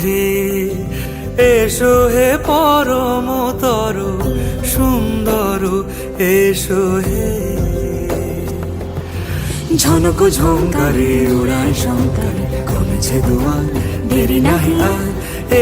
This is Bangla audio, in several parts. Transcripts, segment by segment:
হে, এসো হে পরমতর সুন্দর, এসো হে। ঝনক ঝঙ্কারে উড়ায় শঙ্কারে, কমেছে দুয়ার, দেরি নাহি আর।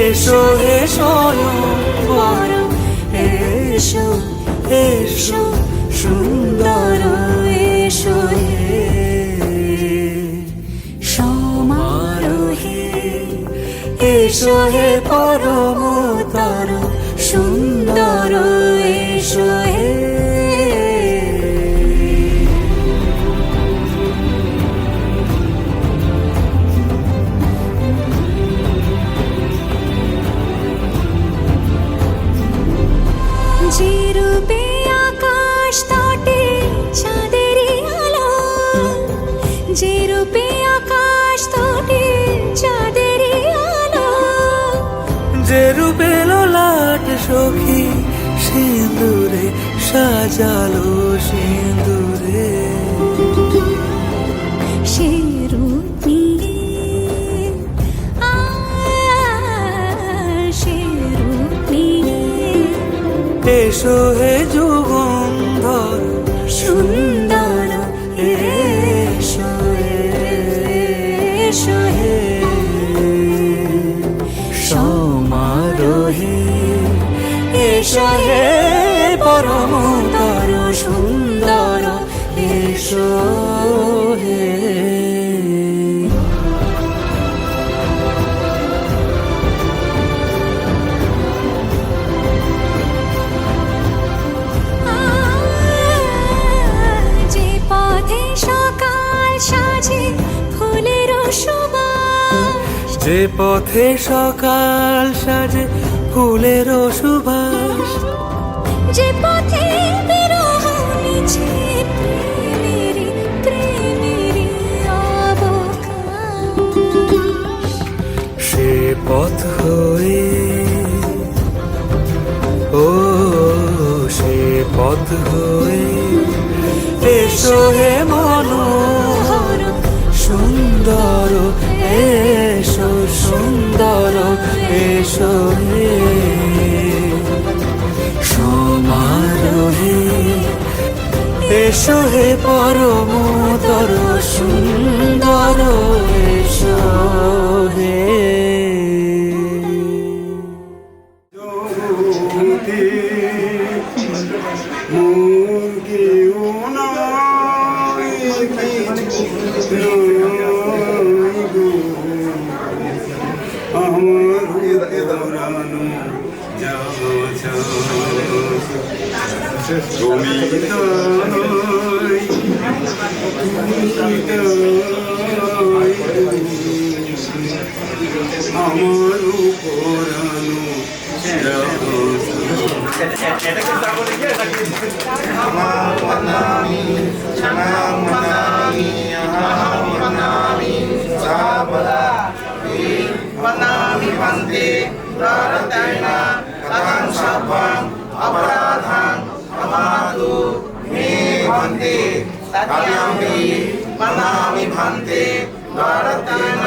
এসো হে স্বয়ং বর, এসো এসো সুন্দর, এসো হে সমারোহে। এসো হে পরমতর সুন্দর, এসো হে। যে রূপে আকাশ তটে চাঁদেরই আলো, যে রূপে আকাশ তটে চাঁদেরই আলো, যে রূপে ললাট সখী সিঁদুরে সাজালো সিঁদুরে। সে রূপ নিয়ে সে রূপ নিয়ে এসো হে যুগন্ধর সুন্দর, এসো এসো হে সমারোহে। এসো হে পরমতর সুন্দর, এসো হে। যে পথে সকাল সাজে ফুলের সুবাস, যে পথে সকাল সাজে ফুলের সুবাস, যে পথে বিরহ মিছে প্রেমেরই প্রেমেরই অবকাশ, সে পথ হয়ে ও সে পথ হয়ে। এসো হে মনোহর সুন্দর, এসো সুন্দর, এসো হে সমারোহে। এসো হে পরমতর সুন্দর, এসো হে। वनामि भन्ते प्रारतेन कथं सर्वं अपराधं क्षमातु मे भन्ते तथ्यामि वनामि भन्ते प्रारतेन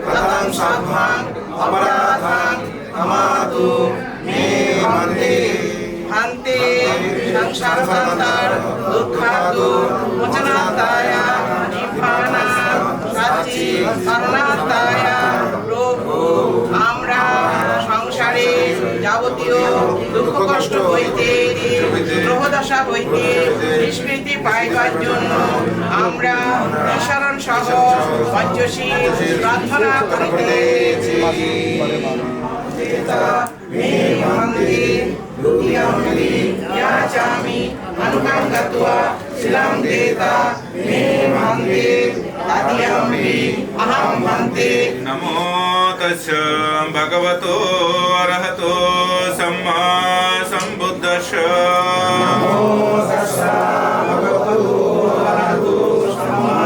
कथं सर्वं अपराधं क्षमातु मे भन्ते भन्ते संसारसागर दुःखातु मोचनार्थाय निब्बाना साच्ची शरणार्थाय। প্রভু, আমরা সংসারে যাবতীয় দুঃখ কষ্ট হইতে গ্রহদশা হইতে নিষ্কৃতি পাইবার জন্য আমরা ঈশ্বরণ সহ পঞ্চশীল প্রার্থনা করিতেছি। अनुकंगत्वा शिलां देता मे भन्ते तदियम्पि अहं भन्ते। नमो तस्य भगवतो अरहतो सम्मा सम्बुद्धस्स। नमो तस्य भगवतो अरहतो सम्मा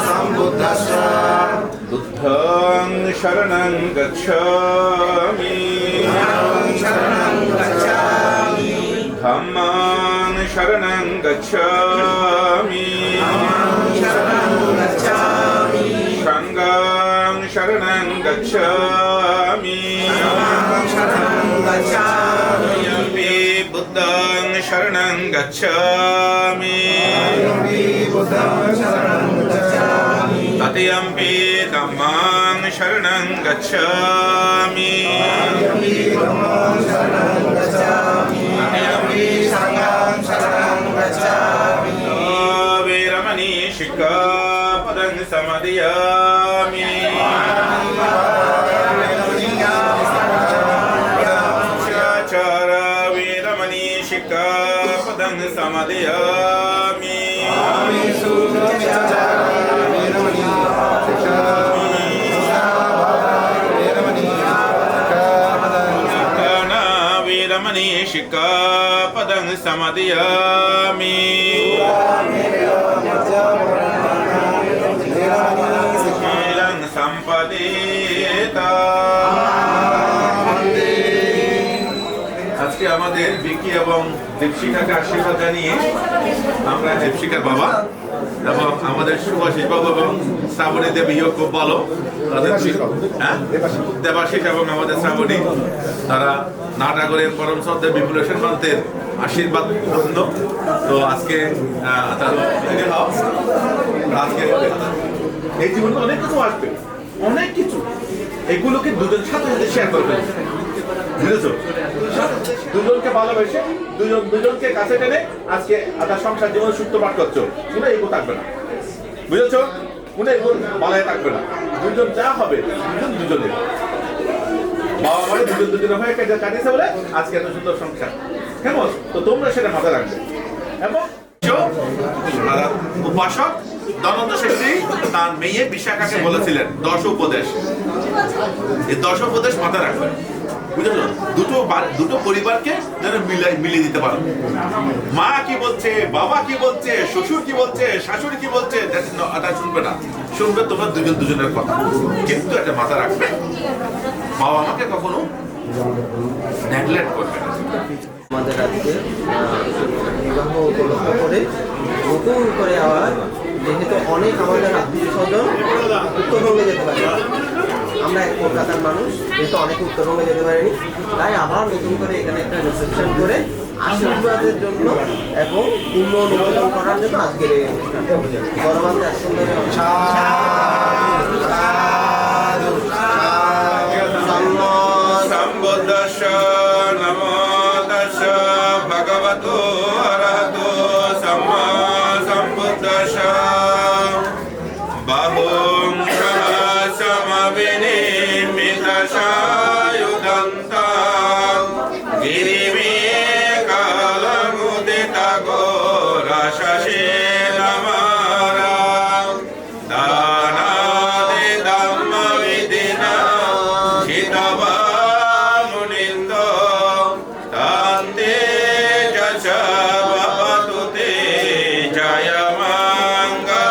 सम्बुद्धस्स। बुद्धं शरणं गच्छामि, धम्मं शरणं गच्छामि, शरणं गच्छामि तथापि बुद्धं शरणं गच्छामि तथापि धम्मं शरणं गच्छामि वेरमणि शिक्खापदं समादयामि शिष्टाचार वेरमणि शिक्खापदं समादयामि वेरमणि शिक्खापदं समादयामि शीलं सम्पदेता আজকে আমাদের বিকি এবং দীপশিখাকে আশীর্বাদ জানিয়ে আমরা দীপশিখার বাবা এবং আমাদের সুভাষিস বাবু এবং শ্রাবণী দেবীও খুব ভালো তাদের দেবাশিস এবং আমাদের শ্রাবণী তারা নাটাগরের পরম শ্রদ্ধা বিপুলেশ্বর পান্তের আশীর্বাদ পূর্ণ তো আজকে আজকে এই জীবনে অনেক কিছু আসবে অনেক কিছু এগুলোকে দুজনের সাথে সাথে শেয়ার করবেন বুঝেছো দুজনকে ভালোবেসে দুজনকে কাছে টেনে আজকে আপনার সংসার জীবন সূত্র পাঠ করছো কোনো এগো থাকবে না বুঝেছো কোনো এগো বালায় থাকবে না দুজন যা হবে দুজনের বাবা মায়ের দুজনের হয়ে কাটিয়েছে বলে আজকে এত সুন্দর সংসার কেমন তো তোমরা সেটা মাথায় রাখবে এবং উপাসক দনন্দ শেঠী তার মেয়ে বিশাখাকে বলেছিলেন 10 উপদেশ এই 10 উপদেশ মাথায় রাখবেন বুঝলো দুটো পরিবারকে যেন মিলিয়ে দিতে পারো মা কি বলছে বাবা কি বলছে শ্বশুর কি বলছে শাশুড়ি কি বলছে এটা শুনবে না শুনবে তোমরা দুজনের কথা কিন্তু এটা মাথায় রাখবে বাবা মাকে কখনো নেগলেক্ট করবে না আমাদের আজকে বিবাহ উপলক্ষ করে নতুন করে আবার যেহেতু অনেক আমাদের আত্মীয় স্বজন উত্তরবঙ্গে যেতে পারে আমরা কলকাতার মানুষ যেহেতু অনেক উত্তরবঙ্গে যেতে পারিনি তাই আবার নতুন করে এখানে একটা রিসেপশন করে আশীর্বাদের জন্য এবং পূর্ণ অনুমোদন করার জন্য আজকের এই গরমাতে সম্বুদ্ধস্য নমো তস্য ভগবতো অরহতো সম্মা সম্বুদ্ধস্য বাহুং সহস্রমবিনির্মিতসায়ুধন্তাং গিরিমে কালমুদিতা ঘোরাশাসে নমরাং দানাদে ধম্মবিদিনা শিতবামুনিন্দ তান্তে যশ ভবতু তে জয় মঙ্গলানি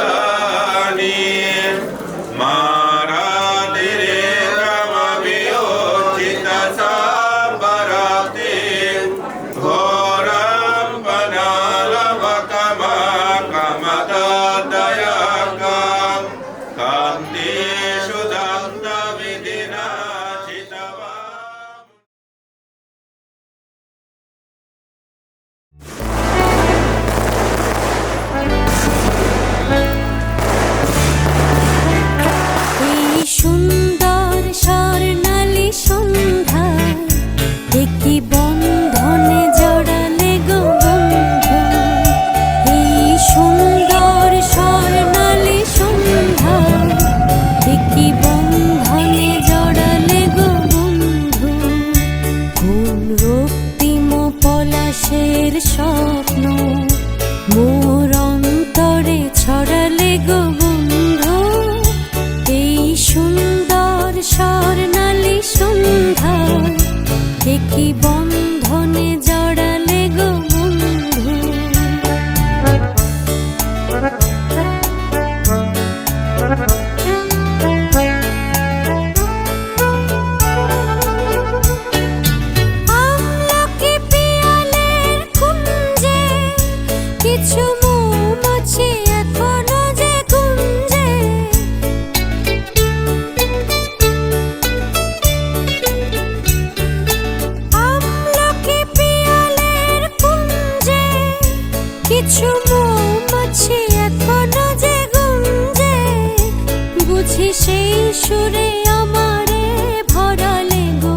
সেই সুরে আমারে ভরালে গো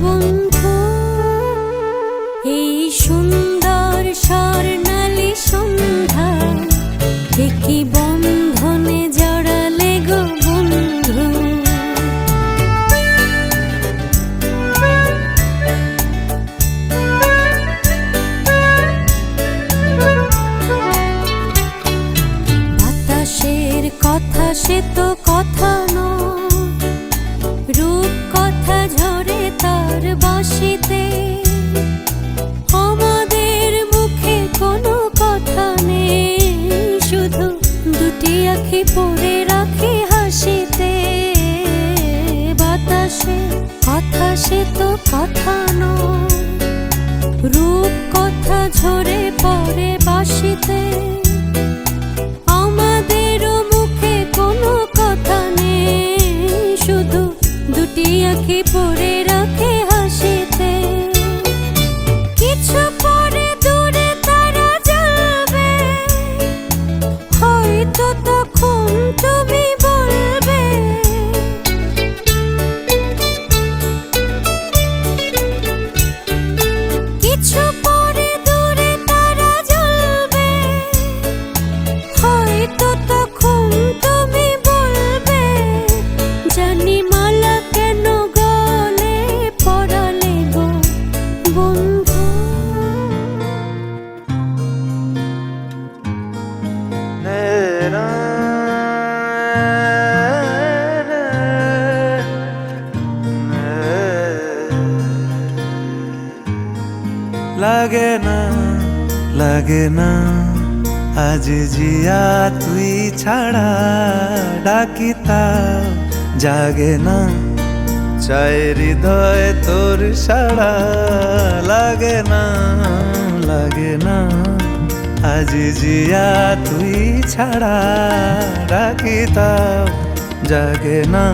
বন্ধু। এই সুন্দর স্বর্ণালী সন্ধ্যা কি বন্ধনে জড়ালে গো বন্ধু। বাতাসের কথা সে তো কথা নয়, রূপ কথা ঝরে তার বাঁশিতে। আমাদের মুখে কোনো কথা নেই, শুধু দুটি আঁখি পড়ে রাখি হাসিতে। বাতাসের কথা সে তো কথা নয়, রূপ কথা ঝরে পড়ে বাঁশিতে। আমাদেরও মুখে কোনো কথা নেই, শুধু দুটি আঁখি পড়ে রাখে হাসিতে। কিছু পরে দূরে তারা জ্বলবে, হয়তো তখন তুমি বলবে কিছু পরে দূরে তারা জ্বলবে, হয়তো তখন তুমি বলবে জানি মালা কেন গলে পড়ালে গো বন্ধু। লাগে না লাগে না আজ জিয়া তুই ছাড়া, ডাকিতা জাগে না চায় হৃদয় তোর সাড়া। লাগে না লাগে না আজ জিয়া তুই ছাড়া, ডাকিতা জাগে না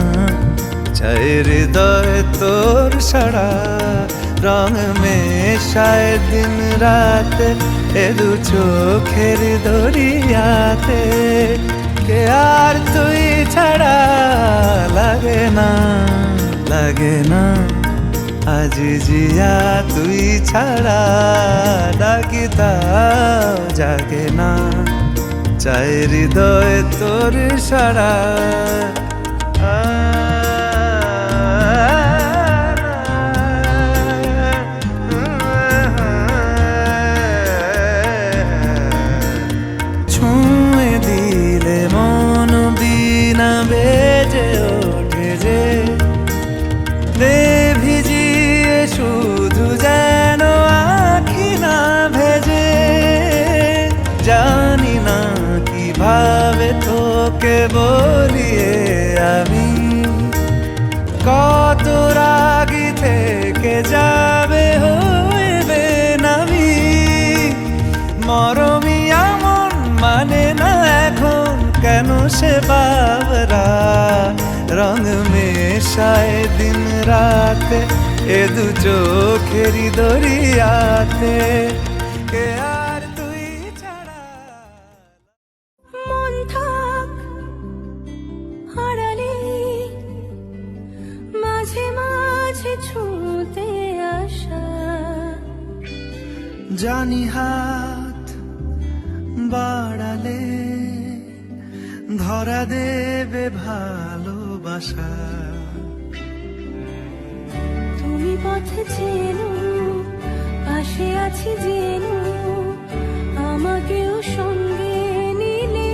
চায় হৃদয় তোর সাড়া। রং মেশায় দিন রাত এ দু চোখের দরিয়াতে, কে আর তুই ছাড়া। লাগে না লাগে না আজ জিয়া তুই ছাড়া, ডাকিতা জাগে না চায় হৃদয় তোর সাড়া। ছুঁয়ে দিলে মন বিনা বেজে ওঠে যে, দে ভিজিয়ে শুধু যেন আঁখি না ভেজে। জানি না কিভাবে তোকে বলিয়ে আমি, কত রাগি থেকে যাবে হইবে নামি। মরমিয়া মন মানে না এখন কেন সে বাবরা, রং মেশায় দিন রাতে এ দু চোখেরি দরিয়াতে, কে আর তুই ছাড়া। মন থাক হারালে মাঝে মাঝে ছুঁতে আসা, জানি হাত বাড়ালে ধরা দেবে ভালোবাসা। তুমি পথে চেনো পাশে আছি জেনো, আমাকেও সঙ্গে নিলে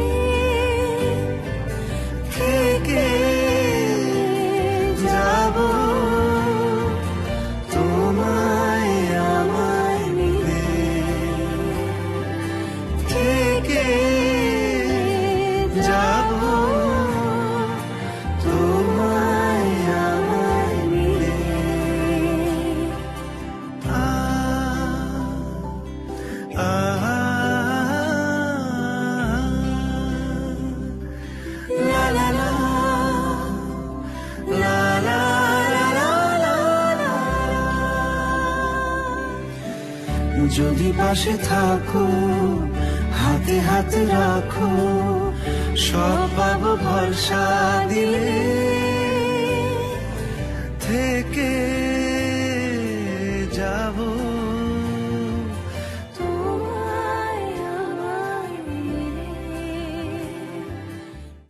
থেকে যাব তোমায় আমার মিলে, থেকে যাব তোমায় আমার মিলে। লা লা লা লা লা লা লা লা। যদি পাশে থাকো হাতে হাত রাখো, সব পাবো ভরসা দিলে থেকে